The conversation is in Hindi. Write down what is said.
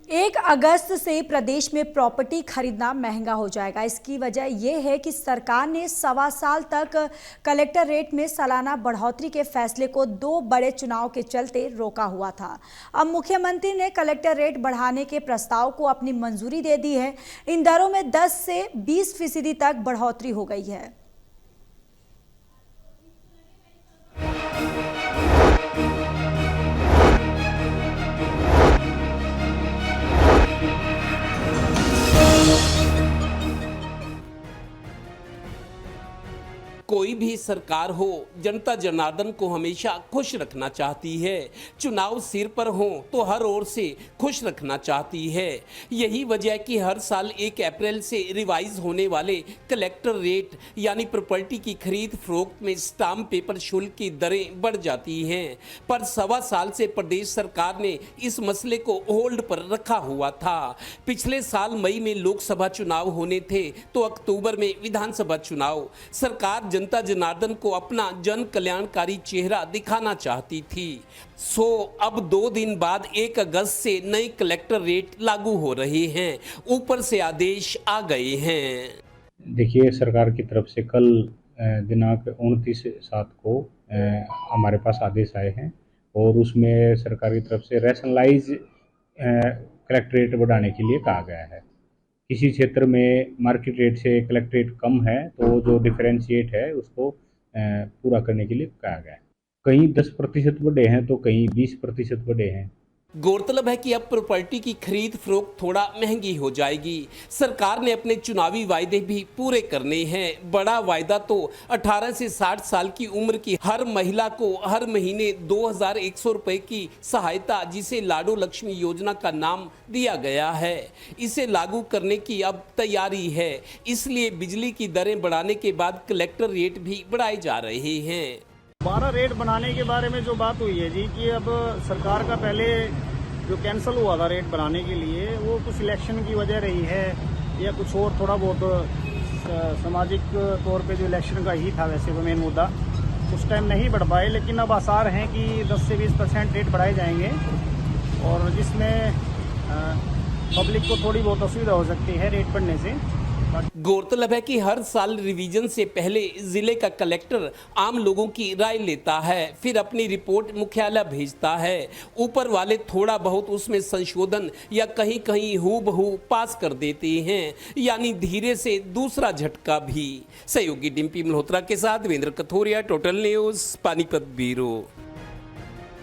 1 अगस्त से प्रदेश में प्रॉपर्टी खरीदना महंगा हो जाएगा। इसकी वजह यह है कि सरकार ने 1.25 साल तक कलेक्टर रेट में सालाना बढ़ोतरी के फैसले को 2 बड़े चुनाव के चलते रोका हुआ था। अब मुख्यमंत्री ने कलेक्टर रेट बढ़ाने के प्रस्ताव को अपनी मंजूरी दे दी है। इन दरों में 10 से 20% तक बढ़ोतरी हो गई है। कोई भी सरकार हो, जनता जनार्दन को हमेशा खुश रखना चाहती है। चुनाव सिर पर हो तो हर ओर से खुश रखना चाहती है। यही वजह कि हर साल 1 अप्रैल से रिवाइज होने वाले कलेक्टर रेट यानी प्रॉपर्टी की खरीद फरोख्त में स्टाम्प पेपर शुल्क की दरें बढ़ जाती हैं। पर 1.25 साल से प्रदेश सरकार ने इस मसले को होल्ड पर रखा हुआ था। पिछले साल मई में लोकसभा चुनाव होने थे तो अक्टूबर में विधानसभा चुनाव। सरकार जनता जनार्दन को अपना जन कल्याणकारी चेहरा दिखाना चाहती थी। अब 2 दिन बाद 1 अगस्त से नए कलेक्टर रेट लागू हो रहे हैं। ऊपर से आदेश आ गए हैं। देखिए, सरकार की तरफ से कल दिनांक 29/7 को हमारे पास आदेश आए हैं और उसमें सरकार की तरफ से रैशनलाइज कलेक्टर रेट बढ़ाने के लिए कहा गया है। किसी क्षेत्र में मार्केट रेट से कलेक्टर रेट कम है तो जो डिफरेंशिएट है उसको पूरा करने के लिए कहा गया है। कहीं 10% बढ़े हैं तो कहीं 20% बढ़े हैं। गौरतलब है कि अब प्रॉपर्टी की खरीद फरोख्त थोड़ा महंगी हो जाएगी। सरकार ने अपने चुनावी वायदे भी पूरे करने हैं। बड़ा वायदा तो 18 से 60 साल की उम्र की हर महिला को हर महीने 2100 रुपए की सहायता, जिसे लाडो लक्ष्मी योजना का नाम दिया गया है, इसे लागू करने की अब तैयारी है। इसलिए बिजली की दरें बढ़ाने के बाद कलेक्टर रेट भी बढ़ाए जा रहे हैं। 12 रेट बनाने के बारे में जो बात हुई है जी, कि अब सरकार का पहले जो कैंसिल हुआ था रेट बनाने के लिए, वो कुछ इलेक्शन की वजह रही है या कुछ और थोड़ा बहुत सामाजिक तौर पे जो इलेक्शन का ही था वैसे वो मेन मुद्दा, उस टाइम नहीं बढ़ पाए। लेकिन अब आसार हैं कि 10 से 20% रेट बढ़ाए जाएंगे और जिसमें पब्लिक को थोड़ी बहुत असुविधा हो सकती है रेट बढ़ने से। गौरतलब है कि हर साल रिवीजन से पहले जिले का कलेक्टर आम लोगों की राय लेता है, फिर अपनी रिपोर्ट मुख्यालय भेजता है। ऊपर वाले थोड़ा बहुत उसमें संशोधन या कहीं कहीं हूबहू पास कर देते हैं, यानी धीरे से दूसरा झटका भी। सहयोगी डिम्पी मल्होत्रा के साथ Devendra Kathuria, total news, Panipat bureau.